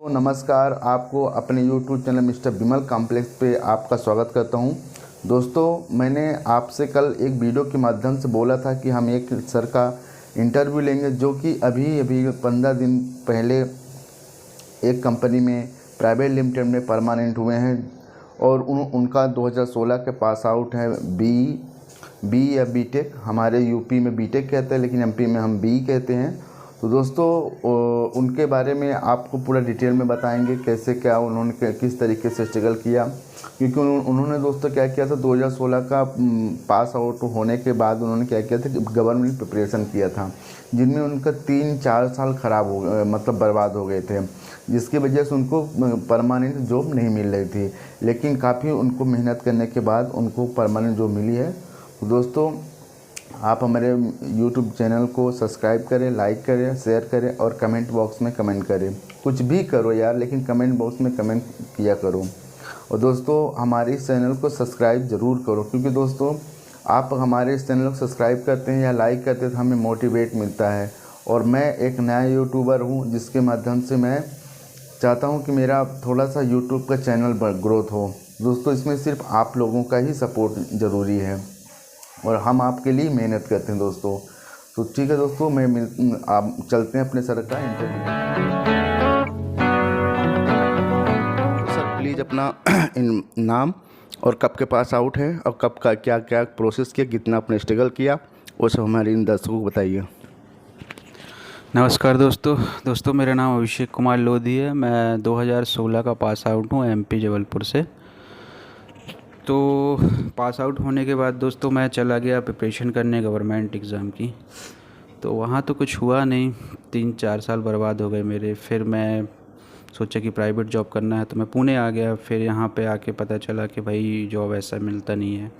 नमस्कार, आपको अपने YouTube चैनल मिस्टर विमल कॉम्प्लेक्स पे आपका स्वागत करता हूं। दोस्तों, मैंने आपसे कल एक वीडियो के माध्यम से बोला था कि हम एक सर का इंटरव्यू लेंगे जो कि अभी 15 दिन पहले एक कंपनी में प्राइवेट लिमिटेड में परमानेंट हुए हैं और उनका 2016 के पास आउट है बी या बीटेक। हमारे यूपी में बीटेक कहते हैं लेकिन एमपी में हम बी कहते हैं। तो दोस्तों, उनके बारे में आपको पूरा डिटेल में बताएंगे कैसे क्या उन्होंने किस तरीके से स्ट्रगल किया, क्योंकि उन्होंने दोस्तों क्या किया था 2016 का पास आउट होने के बाद उन्होंने क्या किया था, गवर्नमेंट प्रिपरेशन किया था जिनमें उनका 3-4 साल ख़राब हो गए, मतलब बर्बाद हो गए थे, जिसकी वजह से उनको परमानेंट जॉब नहीं मिल रही थी। लेकिन काफ़ी उनको मेहनत करने के बाद उनको परमानेंट जॉब मिली है। तो दोस्तों, आप हमारे YouTube चैनल को सब्सक्राइब करें, लाइक करें, शेयर करें और कमेंट बॉक्स में कमेंट करें। कुछ भी करो यार, लेकिन कमेंट बॉक्स में कमेंट किया करो। और दोस्तों, हमारे इस चैनल को सब्सक्राइब ज़रूर करो, क्योंकि दोस्तों आप हमारे इस चैनल को सब्सक्राइब करते हैं या लाइक करते हैं तो हमें मोटिवेट मिलता है। और मैं एक नया यूट्यूबर हूँ जिसके माध्यम से मैं चाहता हूँ कि मेरा थोड़ा सा यूट्यूब का चैनल ग्रोथ हो। दोस्तों, इसमें सिर्फ आप लोगों का ही सपोर्ट ज़रूरी है और हम आपके लिए मेहनत करते हैं दोस्तों। तो ठीक है दोस्तों, आप चलते हैं अपने सर का इंटरव्यू। तो सर प्लीज़ अपना नाम और कब के पास आउट है और कब का क्या क्या प्रोसेस किया, कितना आपने स्ट्रगल किया, वो सब हमारे इन दर्शकों को बताइए। नमस्कार दोस्तों, मेरा नाम अभिषेक कुमार लोधी है। मैं 2016 का पास आउट हूँ एमपी जबलपुर से। तो पास आउट होने के बाद दोस्तों मैं चला गया प्रिपरेशन करने गवर्नमेंट एग्ज़ाम की। तो वहाँ तो कुछ हुआ नहीं, 3-4 साल बर्बाद हो गए मेरे। फिर मैं सोचा कि प्राइवेट जॉब करना है तो मैं पुणे आ गया। फिर यहाँ पे आके पता चला कि भाई जॉब ऐसा मिलता नहीं है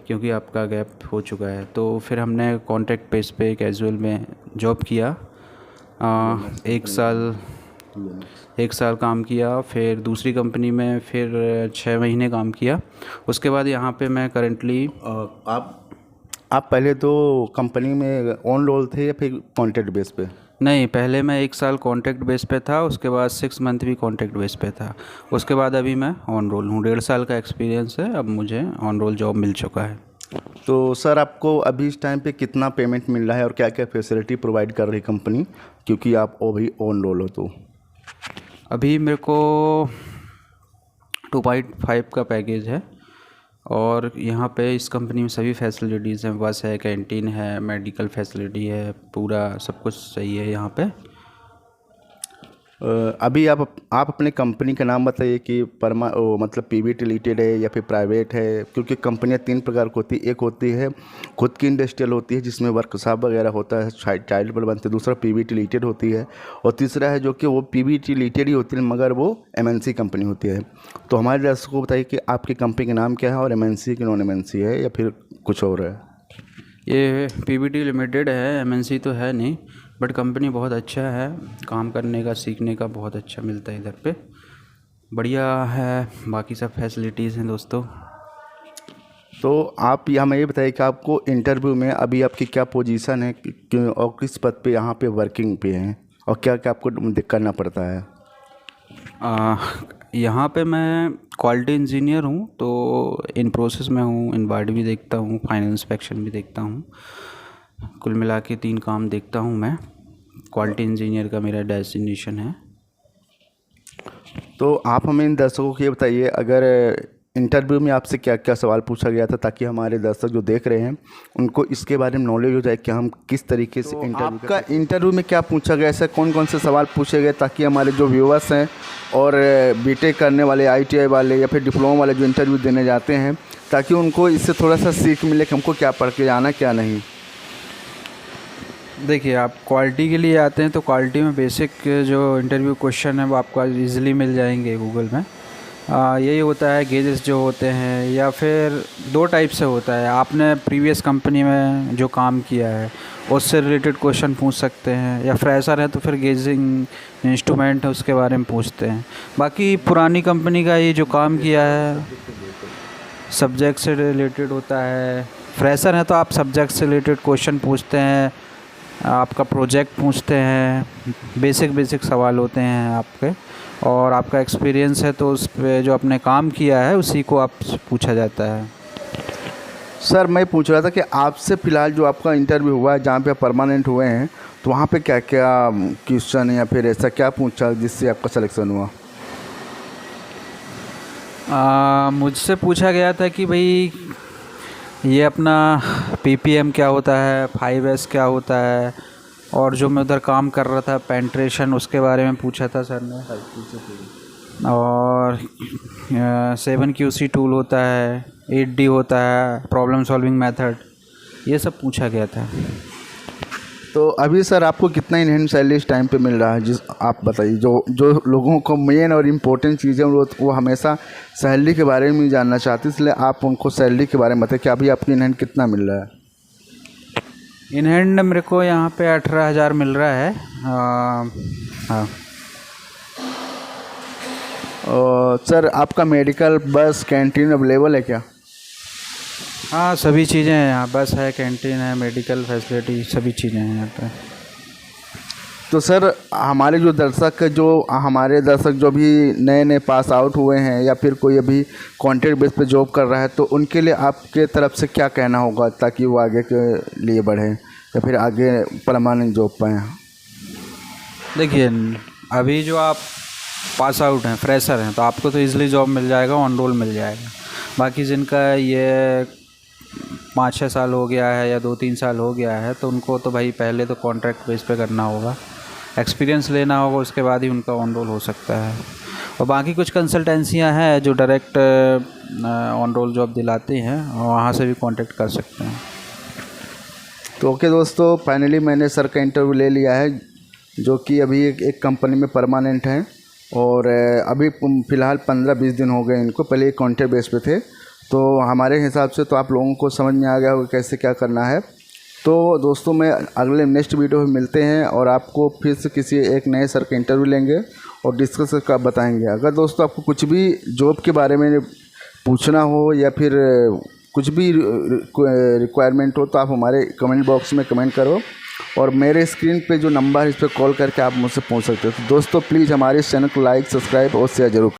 क्योंकि आपका गैप हो चुका है। तो फिर हमने कॉन्ट्रैक्ट बेस पे कैजुअल में जॉब किया। एक साल काम किया, फिर दूसरी कंपनी में फिर 6 महीने काम किया। उसके बाद यहाँ पे मैं करेंटली आप पहले तो कंपनी में ऑन रोल थे या फिर कॉन्ट्रैक्ट बेस पे? नहीं, पहले मैं 1 साल कॉन्ट्रैक्ट बेस पे था, उसके बाद 6 मंथ भी कॉन्ट्रैक्ट बेस पे था। उसके बाद अभी मैं ऑन रोल हूँ। 1.5 साल का एक्सपीरियंस है, अब मुझे ऑन रोल जॉब मिल चुका है। तो सर आपको अभी इस टाइम पे कितना पेमेंट मिल रहा है और क्या क्या फैसिलिटी प्रोवाइड कर रही कंपनी, क्योंकि आप अभी ऑन रोल हो? तो अभी मेरे को 2.5 का पैकेज है और यहाँ पे इस कंपनी में सभी फैसिलिटीज़ हैं। बस है, कैंटीन है, मेडिकल फैसिलिटी है, पूरा सब कुछ सही है यहाँ पे। अभी आप अपने कंपनी का नाम बताइए कि मतलब पीवीटी लिमिटेड है या फिर प्राइवेट है, क्योंकि कंपनियां 3 प्रकार की होती है। एक होती है खुद की इंडस्ट्रियल होती है जिसमें वर्कशॉप वगैरह होता है, चाइल्ड पर बनते हैं। दूसरा पीवीटी लिमिटेड होती है और तीसरा है जो कि वो पीवीटी लिमिटेड ही होती है मगर वो एमएनसी कंपनी होती है। तो हमारे दर्शकों को बताइए कि आपकी कंपनी का नाम क्या है और एमएनसी की नॉन एमएनसी है या फिर कुछ और है? ये पीवीटी लिमिटेड है, एमएनसी तो है नहीं, बट कंपनी बहुत अच्छा है। काम करने का, सीखने का बहुत अच्छा मिलता है इधर पे, बढ़िया है। बाकी सब फैसिलिटीज़ हैं दोस्तों। तो आप यहाँ मैं ये बताइए कि आपको इंटरव्यू में अभी आपकी क्या पोजीशन है और किस पद पे यहाँ पे वर्किंग पे हैं और क्या क्या आपको करना पड़ता है? यहाँ पे मैं क्वालिटी इंजीनियर हूँ, तो इन प्रोसेस में हूँ। इनवाइड भी देखता हूँ, फाइनल इंस्पेक्शन भी देखता हूँ। कुल मिला के 3 काम देखता हूँ मैं। क्वालिटी इंजीनियर का मेरा डेजिग्नेशन है। तो आप हमें इन दर्शकों को ये बताइए, अगर इंटरव्यू में आपसे क्या क्या सवाल पूछा गया था, ताकि हमारे दर्शक जो देख रहे हैं उनको इसके बारे में नॉलेज हो जाए कि हम किस तरीके से आपका इंटरव्यू में क्या पूछा गया, ऐसे कौन कौन से सवाल पूछे गए, ताकि हमारे जो व्यूअर्स हैं और बीटेक करने वाले, आईटीआई वाले या फिर डिप्लोमा वाले जो इंटरव्यू देने जाते हैं, ताकि उनको इससे थोड़ा सा सीख मिले कि हमको क्या पढ़ के जाना क्या नहीं। देखिए, आप क्वालिटी के लिए आते हैं तो क्वालिटी में बेसिक जो इंटरव्यू क्वेश्चन है वो आपको ईज़िली मिल जाएंगे गूगल में। यही होता है, गेजेस जो होते हैं, या फिर 2 टाइप से होता है। आपने प्रीवियस कंपनी में जो काम किया है उससे रिलेटेड क्वेश्चन पूछ सकते हैं, या फ्रेशर है तो फिर गेजिंग इंस्ट्रूमेंट है उसके बारे में पूछते हैं। बाकी पुरानी कंपनी का ये जो काम किया है सब्जेक्ट से रिलेटेड होता है। फ्रेशर है तो आप सब्जेक्ट से रिलेटेड क्वेश्चन पूछते हैं, आपका प्रोजेक्ट पूछते हैं, बेसिक सवाल होते हैं आपके। और आपका एक्सपीरियंस है तो उस पे जो आपने काम किया है उसी को आप पूछा जाता है। सर मैं पूछ रहा था कि आपसे फ़िलहाल जो आपका इंटरव्यू हुआ है जहाँ पे आप परमानेंट हुए हैं, तो वहाँ पे क्या क्या क्वेश्चन या फिर ऐसा क्या पूछा जिससे आपका सिलेक्शन हुआ? मुझसे पूछा गया था कि भाई ये अपना PPM क्या होता है, 5S क्या होता है, और जो मैं उधर काम कर रहा था पेंट्रेशन उसके बारे में पूछा था सर ने। और 7QC टूल होता है, 8D होता है, प्रॉब्लम सॉल्विंग मेथड, ये सब पूछा गया था। तो अभी सर आपको कितना इन हैंड सैलरी इस टाइम पे मिल रहा है? जिस आप बताइए, जो जो लोगों को मेन और इम्पोर्टेंट चीज़ें वो हमेशा सैलरी के बारे में जानना चाहते हैं, इसलिए आप उनको सैलरी के बारे में बताइए कि अभी आपकी इन हैंड कितना मिल रहा है? इन हैंड मेरे को यहाँ पे 18,000 मिल रहा है। हाँ। सर आपका मेडिकल, बस, कैंटीन अवेलेबल है क्या? हाँ, सभी चीज़ें हैं यहाँ, बस है, कैंटीन है, मेडिकल फैसिलिटी, सभी चीज़ें हैं यहाँ पे। तो सर हमारे हमारे दर्शक जो भी नए नए पास आउट हुए हैं या फिर कोई अभी कॉन्ट्रैक्ट बेस पे जॉब कर रहा है, तो उनके लिए आपके तरफ से क्या कहना होगा ताकि वो आगे के लिए बढ़ें या फिर आगे परमानेंट जॉब पाएँ? देखिए, अभी जो आप पास आउट हैं, फ्रेशर हैं, तो आपको तो इजीली जॉब मिल जाएगा, ऑन रोल मिल जाएगा। बाकी जिनका ये 5-6 साल हो गया है या 2-3 साल हो गया है, तो उनको तो भाई पहले तो कॉन्ट्रैक्ट बेस पे करना होगा, एक्सपीरियंस लेना होगा, उसके बाद ही उनका ऑन रोल हो सकता है। और बाकी कुछ कंसल्टेंसियां हैं जो डायरेक्ट ऑन रोल जॉब दिलाती हैं, और वहाँ से भी कॉन्टैक्ट कर सकते हैं। तो ओके दोस्तों, फाइनली मैंने सर का इंटरव्यू ले लिया है, जो कि अभी एक कंपनी में परमानेंट हैं, और अभी फ़िलहाल 15-20 दिन हो गए इनको, पहले एक कॉन्ट्रैक्ट बेस पे थे। तो हमारे हिसाब से तो आप लोगों को समझ में आ गया होगा कैसे क्या करना है। तो दोस्तों, मैं अगले नेक्स्ट वीडियो में मिलते हैं और आपको फिर से किसी एक नए सर का इंटरव्यू लेंगे और डिस्कस करके बताएंगे। अगर दोस्तों आपको कुछ भी जॉब के बारे में पूछना हो या फिर कुछ भी रिक्वायरमेंट हो, तो आप हमारे कमेंट बॉक्स में कमेंट करो, और मेरे स्क्रीन पे जो नंबर है इस पर कॉल करके आप मुझसे पूछ सकते हो। तो दोस्तों प्लीज़ हमारे इस चैनल को लाइक, सब्सक्राइब और शेयर जरूर।